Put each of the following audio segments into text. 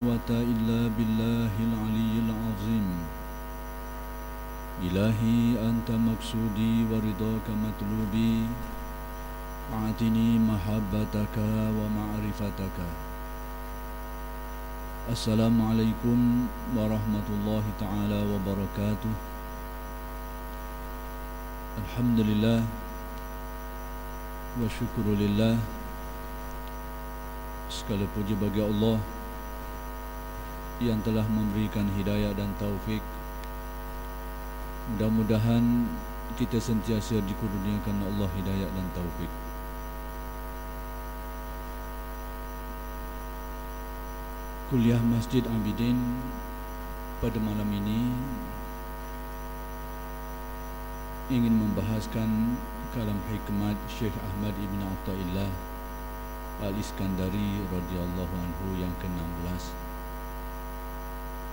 قوة إلا بالله العلي العظيم. إلهي أنت مقصودي ورضاك مطلوبي، أعطني محبتك ومعرفتك. السلام عليكم ورحمة الله تعالى وبركاته. الحمد لله wa syukur lillah. Segala puji bagi Allah yang telah memberikan hidayah dan taufik. Mudah-mudahan kita sentiasa dikurniakan Allah hidayah dan taufik. Kuliah Masjid Abidin pada malam ini ingin membahaskan kalam hikmat Syekh Ahmad Ibn Athaillah Al-Iskandari radhiyallahu anhu yang ke-16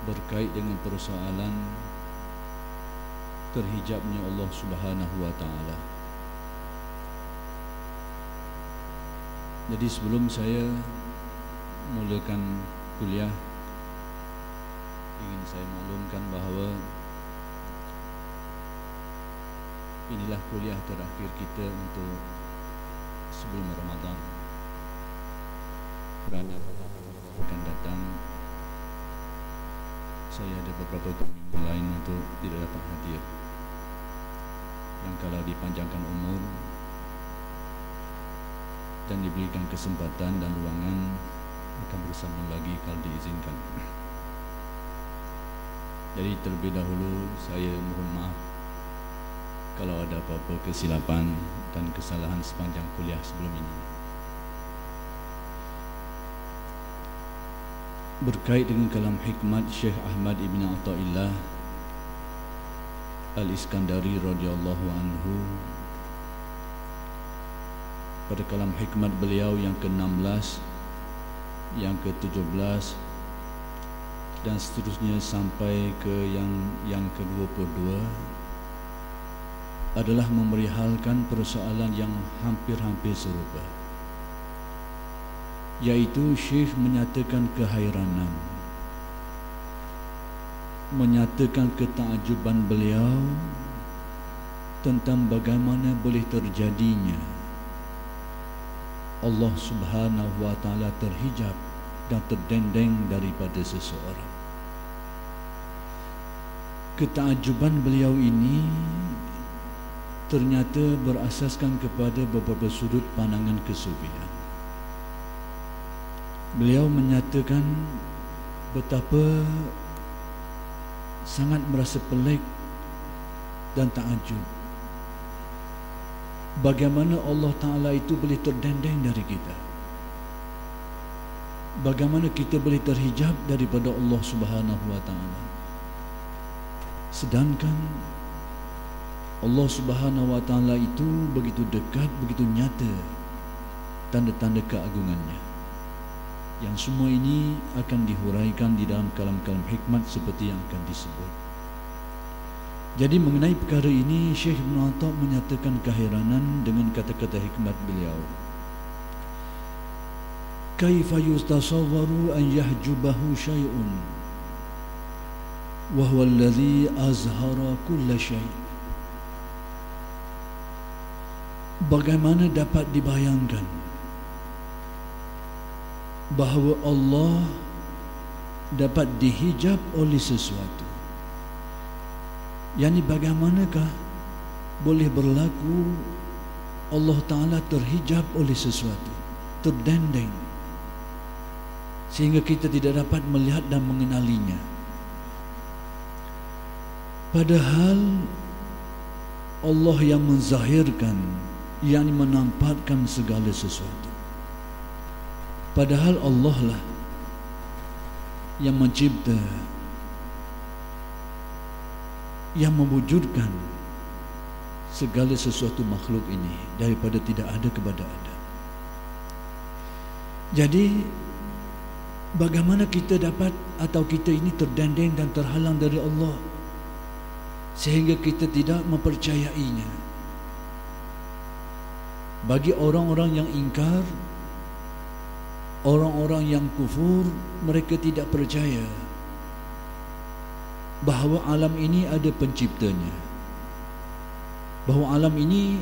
berkait dengan persoalan terhijabnya Allah Subhanahu wa taala. Jadi sebelum saya mulakan kuliah, ingin saya maklumkan bahawa inilah kuliah terakhir kita untuk sebelum Ramadan. Kerana akan datang saya ada beberapa minggu lain untuk tidak dapat hadir. Yang kalau dipanjangkan umur dan diberikan kesempatan dan ruangan, akan bersama lagi kalau diizinkan. Jadi terlebih dahulu saya mohon maaf kalau ada apa-apa kesilapan dan kesalahan sepanjang kuliah sebelum ini. Berkait dengan kalam hikmat Syekh Ahmad Ibn Athaillah Al-Iskandari radhiyallahu anhu, pada kalam hikmat beliau yang ke-16, yang ke-17 dan seterusnya sampai ke yang ke-22 adalah memerihalkan persoalan yang hampir-hampir serupa, yaitu Syekh menyatakan kehairanan, menyatakan ketakjuban beliau tentang bagaimana boleh terjadinya Allah Subhanahu wa taala terhijab dan terdendeng daripada seseorang. Ketakjuban beliau ini ternyata berasaskan kepada beberapa sudut pandangan kesufian. Beliau menyatakan betapa sangat merasa pelik dan takjub bagaimana Allah Ta'ala itu boleh terdendeng dari kita, bagaimana kita boleh terhijab daripada Allah Subhanahu wa Ta'ala, sedangkan Allah Subhanahu wa taala itu begitu dekat, begitu nyata tanda-tanda keagungannya. Yang semua ini akan dihuraikan di dalam kalam-kalam hikmat seperti yang akan disebut. Jadi mengenai perkara ini Syekh Ibn Atha menyatakan keheranan dengan kata-kata hikmat beliau. Kaifa yustasawwaru an yahjubahu syai'un wa huwa alladhi azhara kulla syai'. Bagaimana dapat dibayangkan bahawa Allah dapat dihijab oleh sesuatu? Yani bagaimanakah boleh berlaku Allah Ta'ala terhijab oleh sesuatu, terdendeng, sehingga kita tidak dapat melihat dan mengenalinya? Padahal Allah yang menzahirkan, yang menampakkan segala sesuatu. Padahal Allah lah yang mencipta, yang mewujudkan segala sesuatu makhluk ini daripada tidak ada kepada ada. Jadi bagaimana kita dapat, atau kita ini terdendeng dan terhalang dari Allah sehingga kita tidak mempercayainya? Bagi orang-orang yang ingkar, orang-orang yang kufur, mereka tidak percaya bahawa alam ini ada penciptanya, bahawa alam ini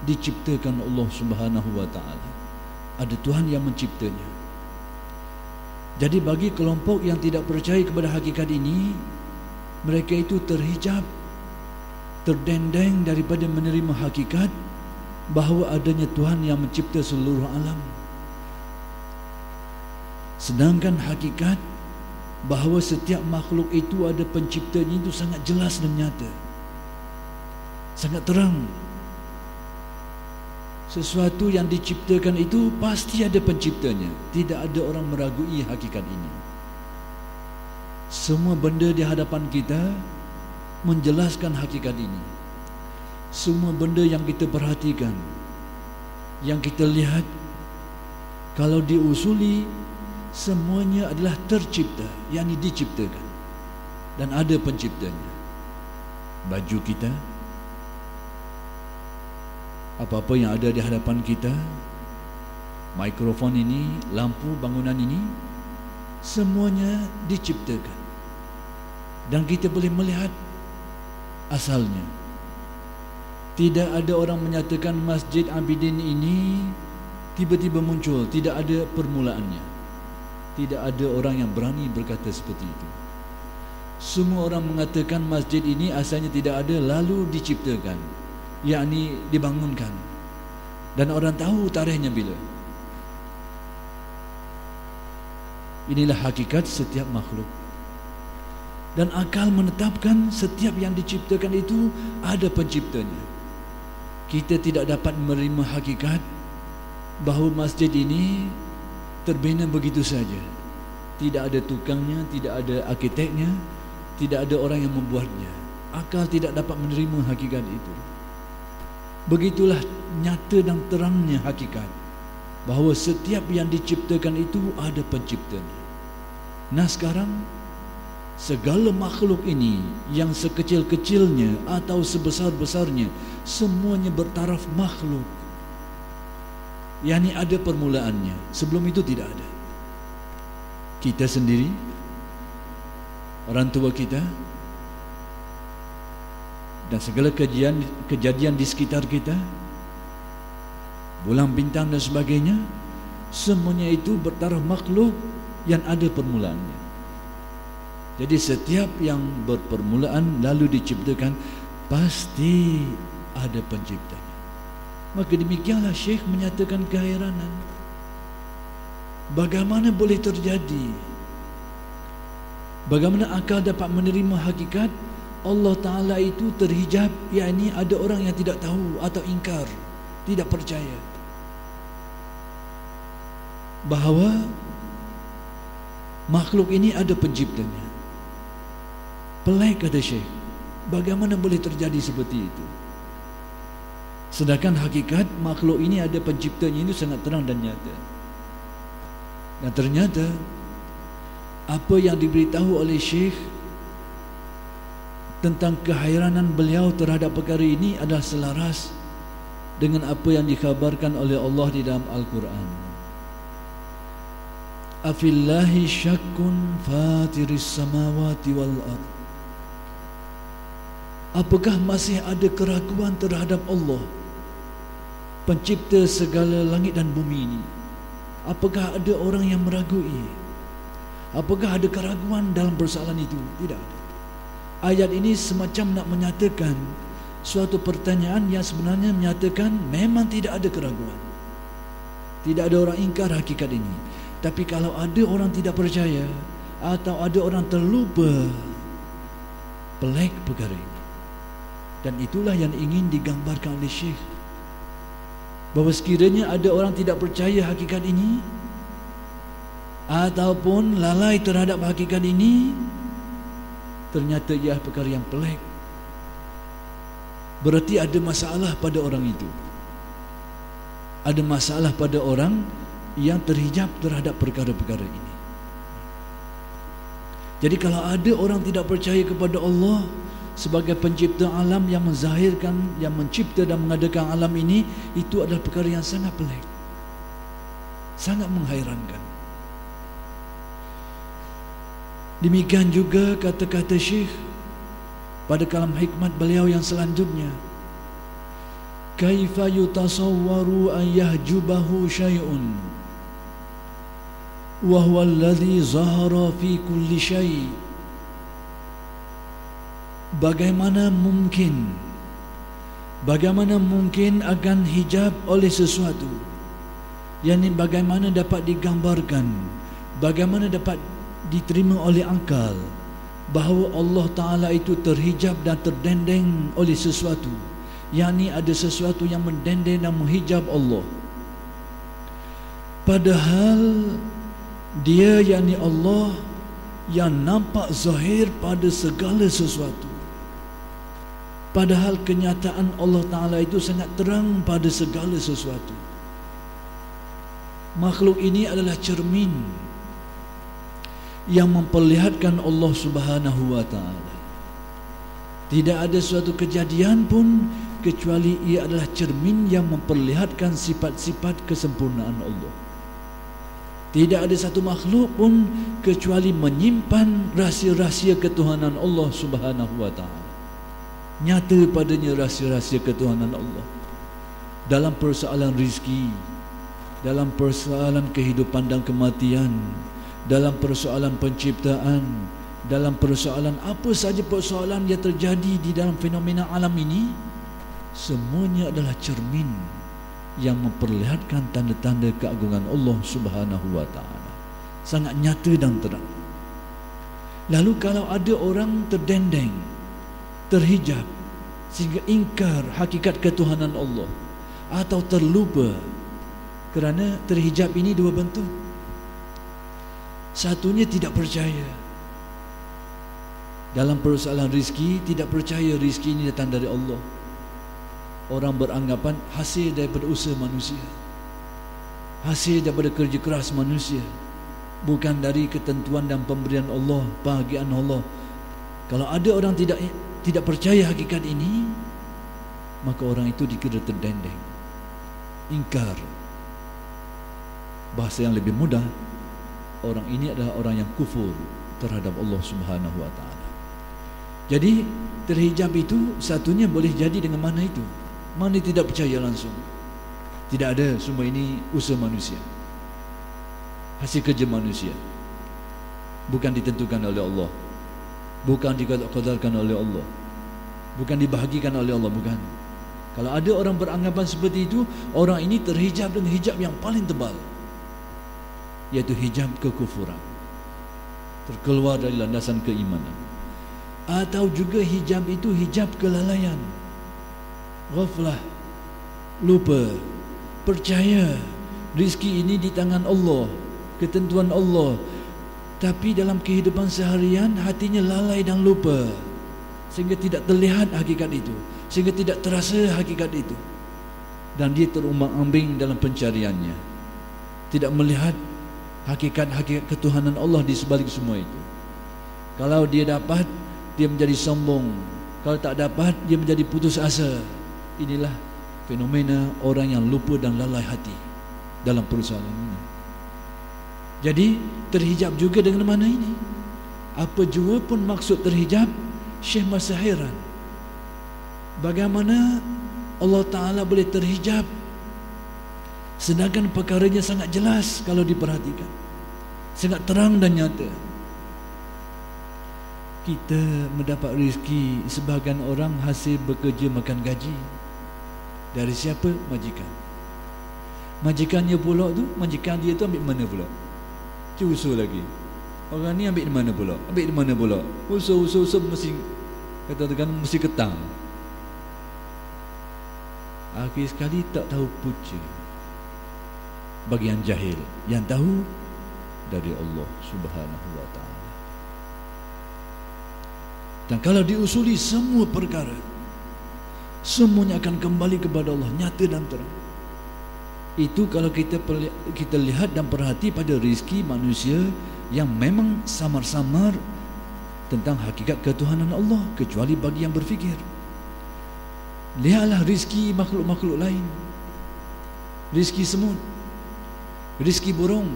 diciptakan Allah Subhanahu wa ta'ala, ada Tuhan yang menciptanya. Jadi bagi kelompok yang tidak percaya kepada hakikat ini, mereka itu terhijab, terdendeng daripada menerima hakikat bahawa adanya Tuhan yang mencipta seluruh alam. Sedangkan hakikat bahawa setiap makhluk itu ada penciptanya itu sangat jelas dan nyata, sangat terang. Sesuatu yang diciptakan itu pasti ada penciptanya. Tidak ada orang meragui hakikat ini. Semua benda di hadapan kita menjelaskan hakikat ini. Semua benda yang kita perhatikan, yang kita lihat, kalau diusuli, semuanya adalah tercipta, yakni diciptakan, dan ada penciptanya. Baju kita, apa-apa yang ada di hadapan kita, mikrofon ini, lampu, bangunan ini, semuanya diciptakan, dan kita boleh melihat asalnya. Tidak ada orang menyatakan Masjid Abidin ini tiba-tiba muncul, tidak ada permulaannya. Tidak ada orang yang berani berkata seperti itu. Semua orang mengatakan masjid ini asalnya tidak ada, lalu diciptakan, yakni dibangunkan, dan orang tahu tarikhnya bila. Inilah hakikat setiap makhluk. Dan akal menetapkan setiap yang diciptakan itu ada penciptanya. Kita tidak dapat menerima hakikat bahawa masjid ini terbina begitu saja. Tidak ada tukangnya, tidak ada arkiteknya, tidak ada orang yang membuatnya. Akal tidak dapat menerima hakikat itu. Begitulah nyata dan terangnya hakikat bahawa setiap yang diciptakan itu ada penciptanya. Nah sekarang, segala makhluk ini yang sekecil-kecilnya atau sebesar-besarnya, semuanya bertaraf makhluk, yakni ada permulaannya. Sebelum itu tidak ada. Kita sendiri, orang tua kita, dan segala kejadian di sekitar kita, bulan bintang dan sebagainya, semuanya itu bertaraf makhluk yang ada permulaannya. Jadi setiap yang berpermulaan lalu diciptakan, pasti ada penciptanya. Maka demikianlah Syekh menyatakan keheranan. Bagaimana boleh terjadi? Bagaimana akal dapat menerima hakikat Allah Ta'ala itu terhijab, yakni ada orang yang tidak tahu atau ingkar, tidak percaya bahawa makhluk ini ada penciptanya. Pelik, kata Syekh, bagaimana boleh terjadi seperti itu? Sedangkan hakikat makhluk ini ada penciptanya itu sangat terang dan nyata. Dan ternyata apa yang diberitahu oleh Syekh tentang keheranan beliau terhadap perkara ini adalah selaras dengan apa yang dikhabarkan oleh Allah di dalam Al-Quran. Afillahi syakkun fatiris samawati wal ard. Apakah masih ada keraguan terhadap Allah, pencipta segala langit dan bumi ini? Apakah ada orang yang meragui? Apakah ada keraguan dalam persoalan itu? Tidak ada. Ayat ini semacam nak menyatakan suatu pertanyaan yang sebenarnya menyatakan memang tidak ada keraguan. Tidak ada orang ingkar hakikat ini. Tapi kalau ada orang tidak percaya atau ada orang terlupa, pelik perkara ini. Dan itulah yang ingin digambarkan oleh Syekh, bahawa sekiranya ada orang tidak percaya hakikat ini ataupun lalai terhadap hakikat ini, ternyata ia perkara yang pelik. Berarti ada masalah pada orang itu. Ada masalah pada orang yang terhijab terhadap perkara-perkara ini. Jadi kalau ada orang tidak percaya kepada Allah sebagai pencipta alam yang menzahirkan, yang mencipta dan mengadakan alam ini, itu adalah perkara yang sangat pelik, sangat menghairankan. Demikian juga kata-kata Syekh pada kalam hikmat beliau yang selanjutnya, kaifa yutasawwaru an yahjubahu syai'un wa huwa alladhi zahara fi kulli syai'. Bagaimana mungkin akan hijab oleh sesuatu, yakni bagaimana dapat digambarkan, bagaimana dapat diterima oleh akal bahawa Allah Ta'ala itu terhijab dan terdendeng oleh sesuatu, yakni ada sesuatu yang mendendeng dan menghijab Allah, padahal dia, yakni Allah, yang nampak zahir pada segala sesuatu. Padahal kenyataan Allah Ta'ala itu sangat terang pada segala sesuatu. Makhluk ini adalah cermin yang memperlihatkan Allah Subhanahu wa Ta'ala. Tidak ada suatu kejadian pun kecuali ia adalah cermin yang memperlihatkan sifat-sifat kesempurnaan Allah. Tidak ada satu makhluk pun kecuali menyimpan rahsia-rahsia ketuhanan Allah Subhanahu wa Ta'ala. Nyata padanya rahsia-rahsia ketuhanan Allah dalam persoalan rizki, dalam persoalan kehidupan dan kematian, dalam persoalan penciptaan, dalam persoalan apa saja persoalan yang terjadi di dalam fenomena alam ini, semuanya adalah cermin yang memperlihatkan tanda-tanda keagungan Allah Subhanahu wa Ta'ala. Sangat nyata dan terang. Lalu kalau ada orang terdendeng, terhijab sehingga ingkar hakikat ketuhanan Allah, atau terlupa, kerana terhijab ini dua bentuk. Satunya tidak percaya dalam persoalan rizki, tidak percaya rizki ini datang dari Allah. Orang beranggapan hasil daripada usaha manusia, hasil daripada kerja keras manusia, bukan dari ketentuan dan pemberian Allah, bahagian Allah. Kalau ada orang tidak percaya hakikat ini, maka orang itu dikira terdendeng, ingkar. Bahasa yang lebih mudah, orang ini adalah orang yang kufur terhadap Allah Subhanahu wa Ta'ala. Jadi terhijab itu satunya boleh jadi dengan mana itu, mana tidak percaya langsung. Tidak ada, semua ini usaha manusia, hasil kerja manusia, bukan ditentukan oleh Allah, bukan dikadarkan oleh Allah, bukan dibahagikan oleh Allah, bukan. Kalau ada orang beranggapan seperti itu, orang ini terhijab dengan hijab yang paling tebal, yaitu hijab kekufuran, terkeluar dari landasan keimanan. Atau juga hijab itu hijab kelalaian, ghaflah, lupa, percaya rizki ini di tangan Allah, ketentuan Allah, tapi dalam kehidupan seharian hatinya lalai dan lupa, sehingga tidak terlihat hakikat itu, sehingga tidak terasa hakikat itu, dan dia terumbang-ambing dalam pencariannya, tidak melihat hakikat-hakikat ketuhanan Allah di sebalik semua itu. Kalau dia dapat, dia menjadi sombong. Kalau tak dapat, dia menjadi putus asa. Inilah fenomena orang yang lupa dan lalai hati dalam persoalan ini. Jadi terhijab juga dengan mana ini? Apa jua pun maksud terhijab, Syekh masih heran bagaimana Allah Ta'ala boleh terhijab, sedangkan perkaranya sangat jelas kalau diperhatikan, sangat terang dan nyata. Kita mendapat rezeki, sebahagian orang hasil bekerja makan gaji. Dari siapa? Majikan. Majikannya pula tu, majikan dia tu ambil mana pula? Usul lagi. Orang ni ambil di mana pula? Ambil di mana pula? Usul mesti, katakan mesti ketang. Akhir sekali tak tahu punca. Bagi yang jahil, yang tahu dari Allah Subhanahu wa Ta'ala. Dan kalau diusuli semua perkara, semuanya akan kembali kepada Allah, nyata dan terang. Itu kalau kita lihat dan perhati pada rizki manusia yang memang samar-samar tentang hakikat ketuhanan Allah, kecuali bagi yang berfikir. Lihatlah rizki makhluk-makhluk lain, rizki semut, rizki burung,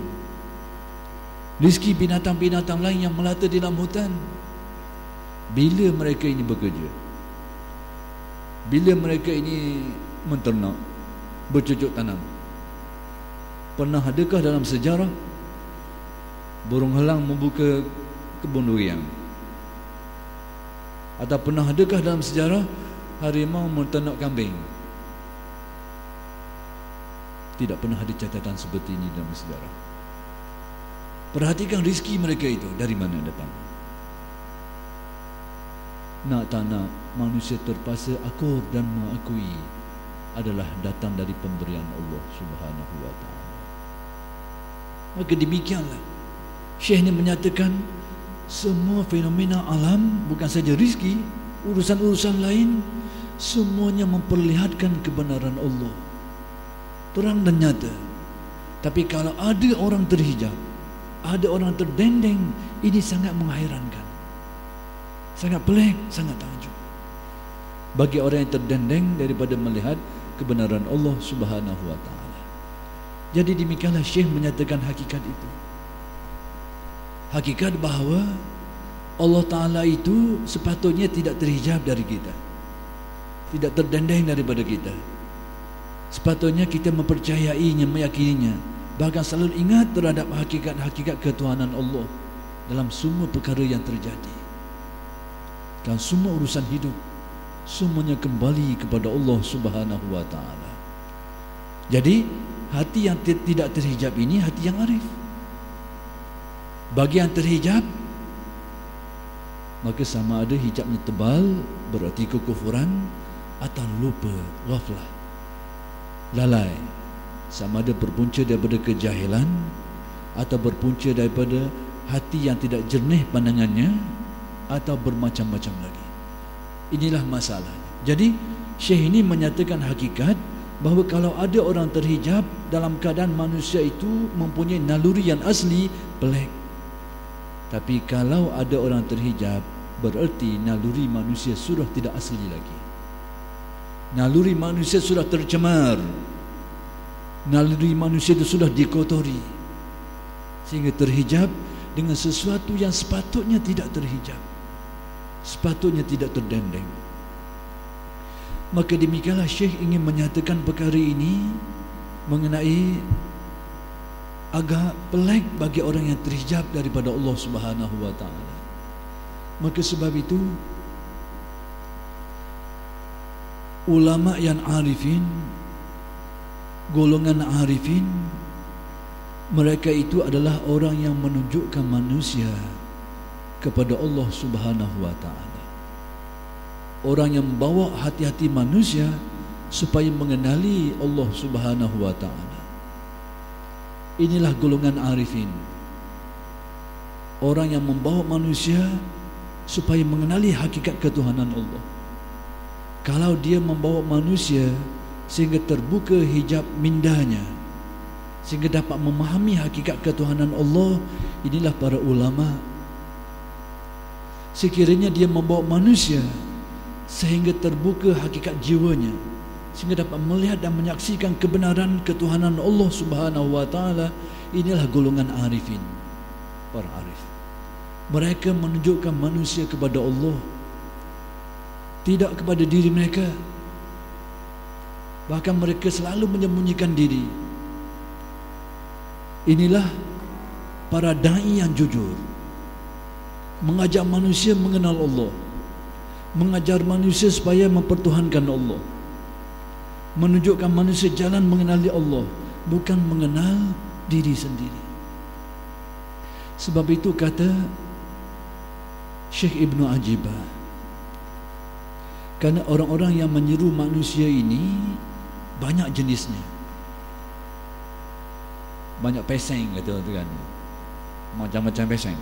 Rizki binatang-binatang lain yang melata di dalam hutan. Bila mereka ini bekerja, bila mereka ini menternak, bercocok tanam, pernah adakah dalam sejarah burung helang membuka kebun durian? Atau pernah adakah dalam sejarah harimau menternak kambing? Tidak pernah ada catatan seperti ini dalam sejarah. Perhatikan rizki mereka itu dari mana datang. Nak tak nak, manusia terpaksa akur dan mengakui adalah datang dari pemberian Allah Subhanahu wa ta'ala. Maka demikianlah Syekh ini menyatakan semua fenomena alam, bukan saja rizki, urusan-urusan lain, semuanya memperlihatkan kebenaran Allah, terang dan nyata. Tapi kalau ada orang terhijab, ada orang terdendeng, ini sangat menghairankan, sangat pelik, sangat takjub bagi orang yang terdendeng daripada melihat kebenaran Allah Subhanahu wa ta'ala. Jadi demikianlah Syekh menyatakan hakikat itu. Hakikat bahawa Allah Ta'ala itu sepatutnya tidak terhijab dari kita, tidak terdendeng daripada kita. Sepatutnya kita mempercayainya, meyakininya, bahkan selalu ingat terhadap hakikat-hakikat ketuhanan Allah dalam semua perkara yang terjadi. Dan semua urusan hidup semuanya kembali kepada Allah Subhanahu wa ta'ala. Jadi hati yang tidak terhijab ini hati yang arif. Bagi yang terhijab, maka sama ada hijabnya tebal berarti kekufuran, atau lupa, ghaflah, lalai, sama ada berpunca daripada kejahilan atau berpunca daripada hati yang tidak jernih pandangannya, atau bermacam-macam lagi. Inilah masalah. Jadi Syekh ini menyatakan hakikat bahawa kalau ada orang terhijab dalam keadaan manusia itu mempunyai naluri yang asli, pelik. Tapi kalau ada orang terhijab, berarti naluri manusia sudah tidak asli lagi. Naluri manusia sudah tercemar, naluri manusia itu sudah dikotori, sehingga terhijab dengan sesuatu yang sepatutnya tidak terhijab, sepatutnya tidak terdendeng. Maka demikianlah Syekh ingin menyatakan perkara ini mengenai agak pelik bagi orang yang terhijab daripada Allah Subhanahu wa ta'ala. Maka sebab itu ulama yang arifin, golongan arifin, mereka itu adalah orang yang menunjukkan manusia kepada Allah Subhanahu wa ta'ala. Orang yang membawa hati-hati manusia supaya mengenali Allah Subhanahu wa ta'ala. Inilah golongan arifin, orang yang membawa manusia supaya mengenali hakikat ketuhanan Allah. Kalau dia membawa manusia sehingga terbuka hijab mindanya, sehingga dapat memahami hakikat ketuhanan Allah, inilah para ulama. Sekiranya dia membawa manusia sehingga terbuka hakikat jiwanya, sehingga dapat melihat dan menyaksikan kebenaran ketuhanan Allah Subhanahu wa ta'ala, inilah golongan arifin, para arif. Mereka menunjukkan manusia kepada Allah, tidak kepada diri mereka. Bahkan mereka selalu menyembunyikan diri. Inilah para da'i yang jujur, mengajak manusia mengenal Allah, mengajar manusia supaya mempertuhankan Allah, menunjukkan manusia jalan mengenali Allah, bukan mengenal diri sendiri. Sebab itu kata Syekh Ibnu Ajibah, kerana orang-orang yang menyeru manusia ini banyak jenisnya, banyak peseng, kata tu kan, macam-macam peseng,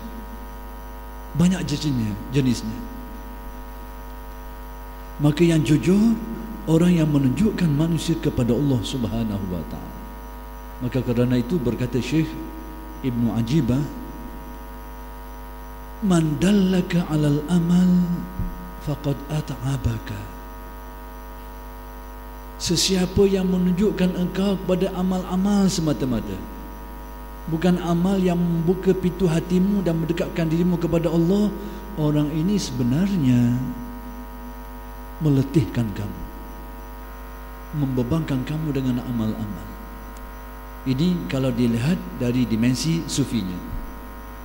banyak jenisnya. Maka yang jujur, orang yang menunjukkan manusia kepada Allah Subhanahu wa ta'ala. Maka kerana itu berkata Syekh Ibnu Ajibah, man dallaka 'alal amal faqad at'abaka. Sesiapa yang menunjukkan engkau kepada amal-amal semata-mata, bukan amal yang membuka pintu hatimu dan mendekatkan dirimu kepada Allah, orang ini sebenarnya meletihkan kamu, membebankan kamu dengan amal-amal. Ini kalau dilihat dari dimensi sufinya.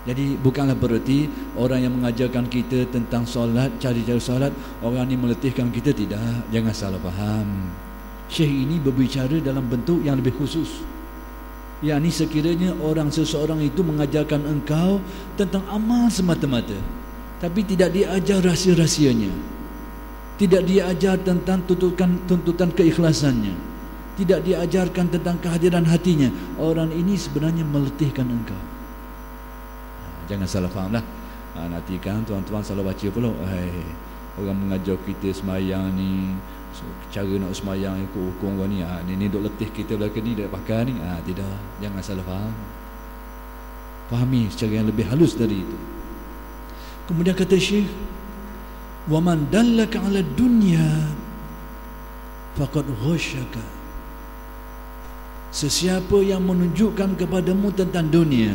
Jadi bukanlah berarti orang yang mengajarkan kita tentang solat, cari-cari solat, orang ini meletihkan kita. Tidak, jangan salah faham. Syekh ini berbicara dalam bentuk yang lebih khusus, yakni sekiranya seseorang itu mengajarkan engkau tentang amal semata-mata, tapi tidak diajar rahsia-rahsianya, tidak diajar tentang tuntutan keikhlasannya, tidak diajarkan tentang kehadiran hatinya, orang ini sebenarnya meletihkan engkau. Jangan salah faham lah. Nanti kan tuan-tuan salah baca pula, orang mengajar kita semayang ni, cara nak semayang ikut hukum ni, ni duk letih kita belakang ni, dah pakai ni. Tidak, jangan salah faham. Fahami secara yang lebih halus dari itu. Kemudian kata Syekh, wa man dallaka 'ala dunya faqad ghasyaka. Sesiapa yang menunjukkan kepadamu tentang dunia,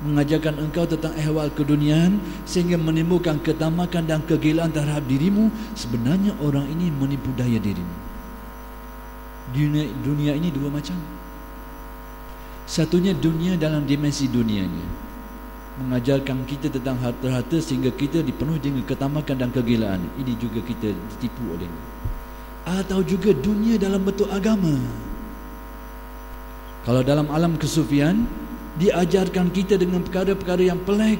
mengajarkan engkau tentang ehwal keduniaan sehingga menimbulkan ketamakan dan kegilaan terhadap dirimu, sebenarnya orang ini menipu daya dirimu. Dunia ini dua macam. Satunya dunia dalam dimensi dunianya, mengajarkan kita tentang harta-harta sehingga kita dipenuhi dengan ketamakan dan kegilaan. Ini juga kita ditipu olehnya. Atau juga dunia dalam bentuk agama. Kalau dalam alam kesufian, diajarkan kita dengan perkara-perkara yang pelik,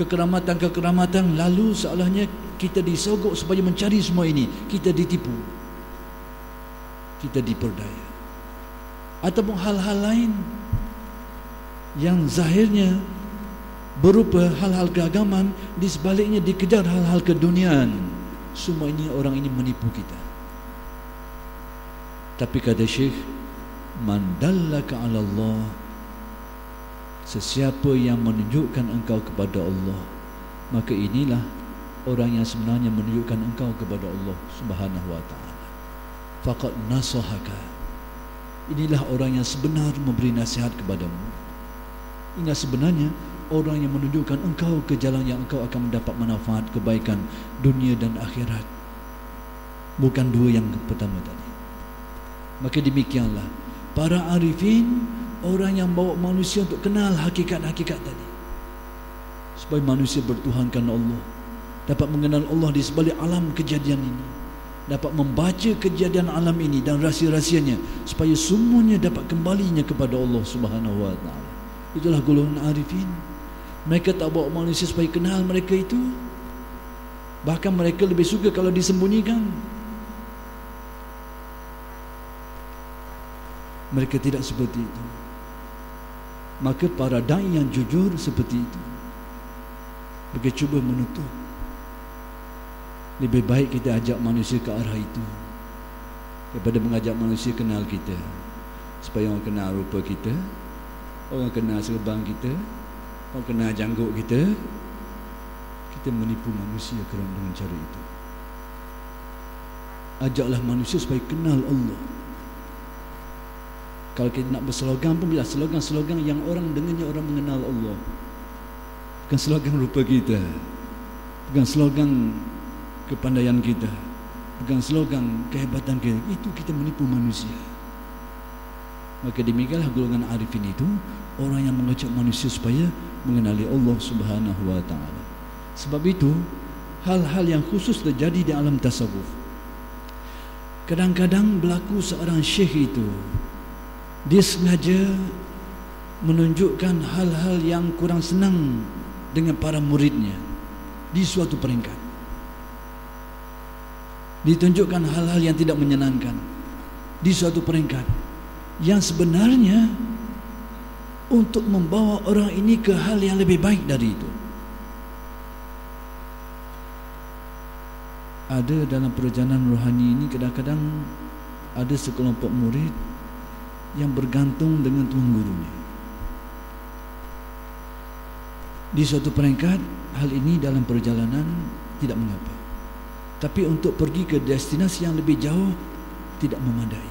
kekeramatan-kekeramatan, lalu seolahnya kita disogok supaya mencari semua ini. Kita ditipu, kita diperdaya. Ataupun hal-hal lain yang zahirnya berupa hal-hal keagamaan, di sebaliknya dikejar hal-hal keduniaan. Semua ini orang ini menipu kita. Tapi kata Syekh, man dallaka 'ala Allah, sesiapa yang menunjukkan engkau kepada Allah, maka inilah orang yang sebenarnya menunjukkan engkau kepada Allah Subhanahu wa ta'ala. Faqad nasahaka, inilah orang yang sebenar memberi nasihat kepadamu. Ingat, sebenarnya orang yang menunjukkan engkau ke jalan yang engkau akan mendapat manfaat kebaikan dunia dan akhirat, bukan dua yang pertama tadi. Maka demikianlah para arifin, orang yang bawa manusia untuk kenal hakikat-hakikat tadi, supaya manusia bertuhankan Allah, dapat mengenal Allah di sebalik alam kejadian ini, dapat membaca kejadian alam ini dan rahsia-rahsianya, supaya semuanya dapat kembalinya kepada Allah Subhanahu wa ta'ala. Itulah golongan arifin. Mereka tak bawa manusia supaya kenal mereka itu, bahkan mereka lebih suka kalau disembunyikan. Mereka tidak seperti itu. Maka para da'i yang jujur seperti itu, mereka cuba menutup. Lebih baik kita ajak manusia ke arah itu daripada mengajak manusia kenal kita, supaya orang kenal rupa kita, orang kenal serban kita, orang kenal janggut kita. Kita menipu manusia kerana dengan cara itu. Ajaklah manusia supaya kenal Allah. Kalau kita nak berslogan pun, bila slogan-slogan yang orang dengarnya orang mengenal Allah, bukan slogan rupa kita, bukan slogan kepandaian kita, bukan slogan kehebatan kita. Itu kita menipu manusia. Maka demikianlah golongan arifin itu, orang yang mengajak manusia supaya mengenali Allah Subhanahu wa ta'ala. Sebab itu hal-hal yang khusus terjadi di alam tasawuf. Kadang-kadang berlaku seorang syekh itu, dia sengaja menunjukkan hal-hal yang kurang senang dengan para muridnya di suatu peringkat. Ditunjukkan hal-hal yang tidak menyenangkan di suatu peringkat, yang sebenarnya untuk membawa orang ini ke hal yang lebih baik dari itu. Ada dalam perjalanan rohani ini, kadang-kadang ada sekelompok murid yang bergantung dengan tuan gurunya. Di suatu peringkat, hal ini dalam perjalanan tidak mengapa, tapi untuk pergi ke destinasi yang lebih jauh tidak memadai.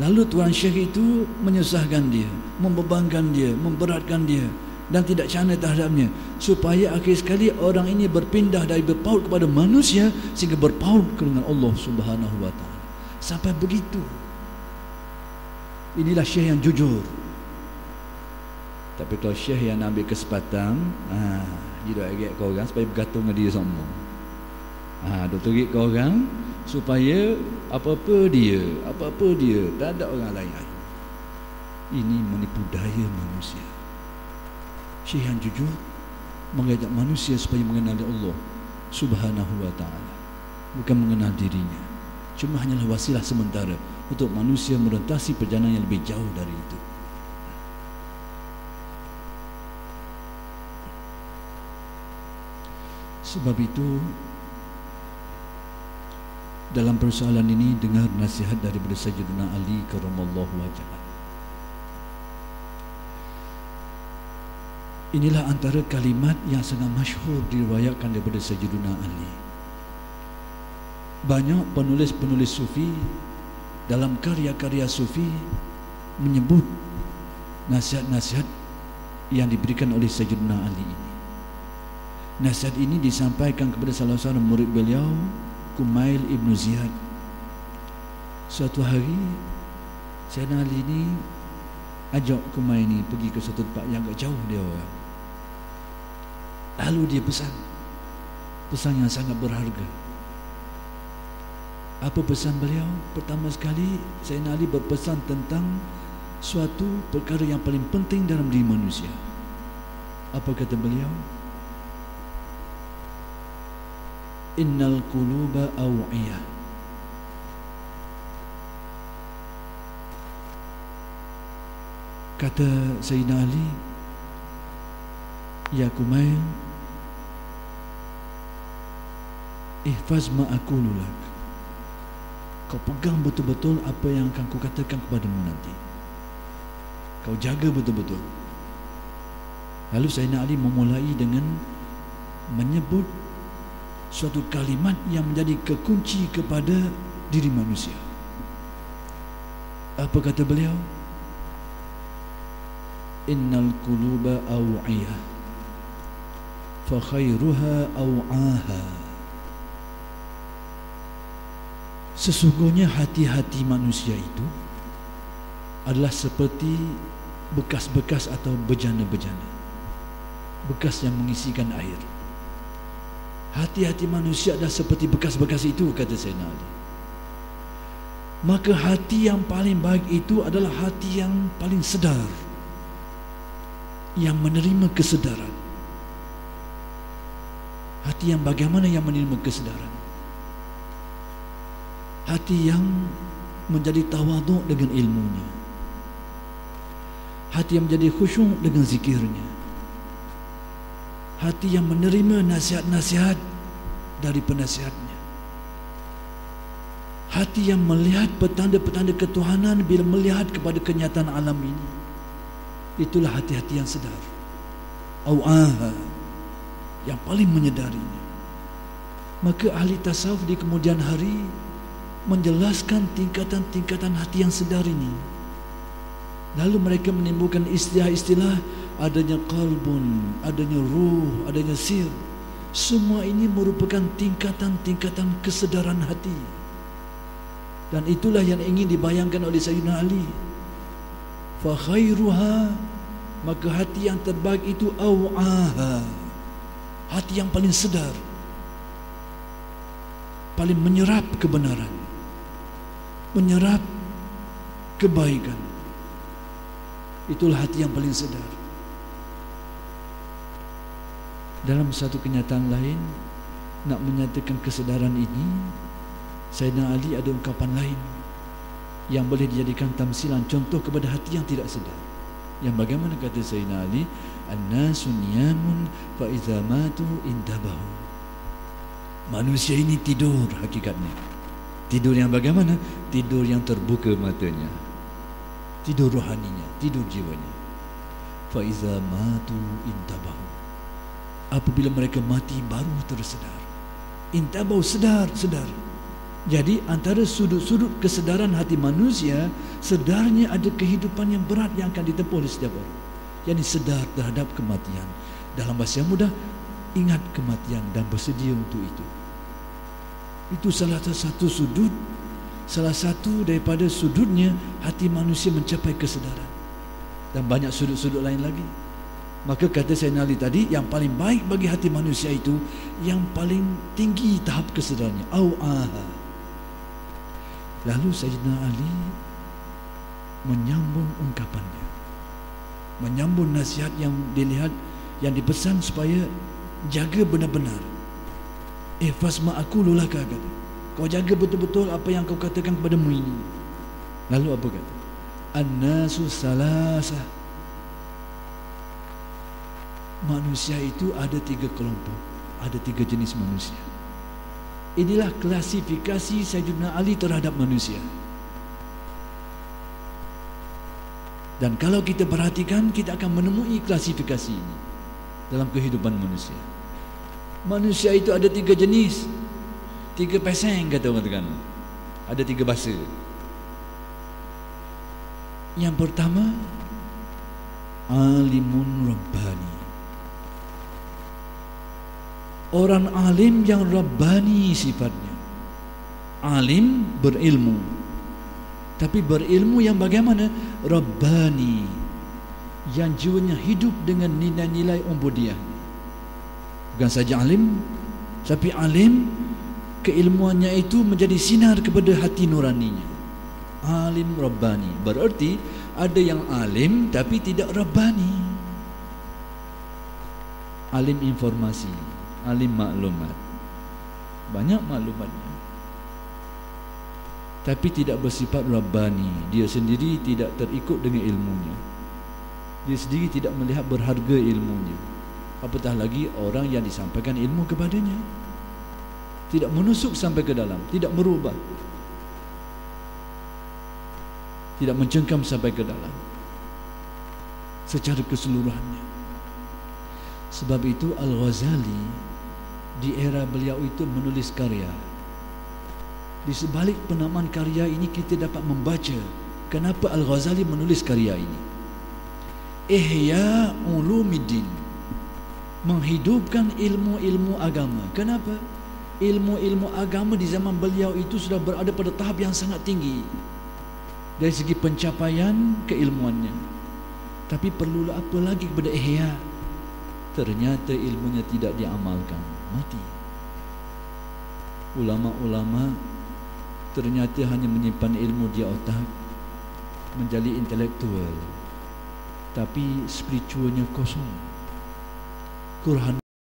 Lalu Tuan Syekh itu menyusahkan dia, membebankan dia, memberatkan dia dan tidak cana terhadapnya, supaya akhir sekali orang ini berpindah dari berpaut kepada manusia sehingga berpaut dengan Allah Subhanahu wa taala. Sampai begitu. Inilah Syekh yang jujur. Tapi kalau Syekh yang ambil kesempatan, dia dah agak kau orang supaya bergantung dengan dia semua. Dia terik kau orang supaya apa-apa dia, tak ada orang lain. Ini menipu daya manusia. Syekh yang jujur mengajak manusia supaya mengenali Allah Subhanahu wa taala, bukan mengenal dirinya. Cuma hanyalah wasilah sementara untuk manusia merentasi perjalanan yang lebih jauh dari itu. Sebab itu dalam persoalan ini dengar nasihat daripada Sayyidina Ali karramallahu wajhah. Inilah antara kalimat yang sangat masyhur diriwayatkan daripada Sayyidina Ali. Banyak penulis-penulis sufi dalam karya-karya sufi menyebut nasihat-nasihat yang diberikan oleh Sayyidina Ali ini. Nasihat ini disampaikan kepada salah seorang murid beliau, Kumail Ibn Ziyad. Suatu hari Sayyidina Ali ini ajak Kumail ini pergi ke suatu tempat yang agak jauh dia orang. Lalu dia pesan yang sangat berharga. Apa pesan beliau? Pertama sekali Sayyidina Ali berpesan tentang suatu perkara yang paling penting dalam diri manusia. Apa kata beliau? Innal quluba aw'iyah. Kata Sayyidina Ali, ya Kumail, ihfaz ma aqulu lak. Kau pegang betul-betul apa yang akan ku katakan kepadamu nanti. Kau jaga betul-betul. Lalu Sayyidina Ali memulai dengan menyebut suatu kalimat yang menjadi kekunci kepada diri manusia. Apa kata beliau? Innal quluba aw'iyah fa khairuha aw'aha. Sesungguhnya hati-hati manusia itu adalah seperti bekas-bekas atau bejana-bejana, bekas yang mengisikan air. Hati-hati manusia adalah seperti bekas-bekas itu, kata Sayyidina Ali. Maka hati yang paling baik itu adalah hati yang paling sedar, yang menerima kesedaran. Hati yang bagaimana yang menerima kesedaran? Hati yang menjadi tawaduk dengan ilmunya. Hati yang menjadi khusyuk dengan zikirnya. Hati yang menerima nasihat-nasihat dari penasihatnya. Hati yang melihat petanda-petanda ketuhanan bila melihat kepada kenyataan alam ini. Itulah hati-hati yang sedar. Aw'aha, yang paling menyedarinya. Maka ahli tasawuf di kemudian hari menjelaskan tingkatan-tingkatan hati yang sedar ini. Lalu mereka menimbulkan istilah-istilah, adanya qalbun, adanya ruh, adanya sir. Semua ini merupakan tingkatan-tingkatan kesedaran hati. Dan itulah yang ingin dibayangkan oleh Sayyidina Ali. Fa khairuha, maka hati yang terbaik itu aw'aha, hati yang paling sedar, paling menyerap kebenaran, menyerap kebaikan. Itulah hati yang paling sedar. Dalam satu kenyataan lain, nak menyatakan kesedaran ini, Sayyidina Ali ada ungkapan lain yang boleh dijadikan tamsilan, contoh kepada hati yang tidak sedar. Yang bagaimana kata Sayyidina Ali, an-nasu niyamun fa iza matu intabahu. Manusia ini tidur hakikatnya. Tidur yang bagaimana? Tidur yang terbuka matanya, tidur rohaninya, tidur jiwanya. Fa iza matu intabahu. Apabila mereka mati baru tersedar. Intabau, sedar. Jadi antara sudut-sudut kesedaran hati manusia, sedarnya ada kehidupan yang berat yang akan ditempuh oleh setiap orang. Yang sedar terhadap kematian. Dalam bahasa yang mudah, ingat kematian dan bersedia untuk itu. Itu salah satu sudut, salah satu daripada sudutnya hati manusia mencapai kesedaran. Dan banyak sudut-sudut lain lagi. Maka kata Sayyidina Ali tadi, yang paling baik bagi hati manusia itu yang paling tinggi tahap kesedarannya, au'aha. Lalu Sayyidina Ali menyambung ungkapannya, menyambung nasihat yang dilihat, yang dipesan supaya jaga benar-benar. Fasma aku lulaka, kata, kau jaga betul-betul apa yang kau katakan kepadamu ini. Lalu apa kata? An-nasu salasah. Manusia itu ada 3 kelompok, ada 3 jenis manusia. Inilah klasifikasi Sayyidina Ali terhadap manusia. Dan kalau kita perhatikan, kita akan menemui klasifikasi ini dalam kehidupan manusia. Manusia itu ada 3 jenis, 3 peseng kata orang Terengganu. Ada 3 bahasa. Yang pertama, alimun rabbani. Orang alim yang rabbani sifatnya. Alim berilmu, tapi berilmu yang bagaimana? Rabbani, yang jiwanya hidup dengan nilai-nilai ubudiyah. Bukan saja alim, tapi alim keilmuannya itu menjadi sinar kepada hati nuraninya. Alim rabbani berarti ada yang alim tapi tidak rabbani. Alim informasi, alim maklumat, banyak maklumatnya, tapi tidak bersifat rabbani. Dia sendiri tidak terikut dengan ilmunya, dia sendiri tidak melihat berharga ilmunya. Apatah lagi orang yang disampaikan ilmu kepadanya, tidak menusuk sampai ke dalam, tidak merubah, tidak mencengkam sampai ke dalam secara keseluruhannya. Sebab itu Al-Ghazali di era beliau itu menulis karya. Di sebalik penamaan karya ini kita dapat membaca kenapa Al-Ghazali menulis karya ini. Ihya Ulumiddin, menghidupkan ilmu-ilmu agama. Kenapa? Ilmu-ilmu agama di zaman beliau itu sudah berada pada tahap yang sangat tinggi dari segi pencapaian keilmuannya. Tapi perlulah apa lagi kepada ihya? Ternyata ilmunya tidak diamalkan, mati. Ulama-ulama ternyata hanya menyimpan ilmu di otak, menjadi intelektual, tapi spiritualnya kosong. Quran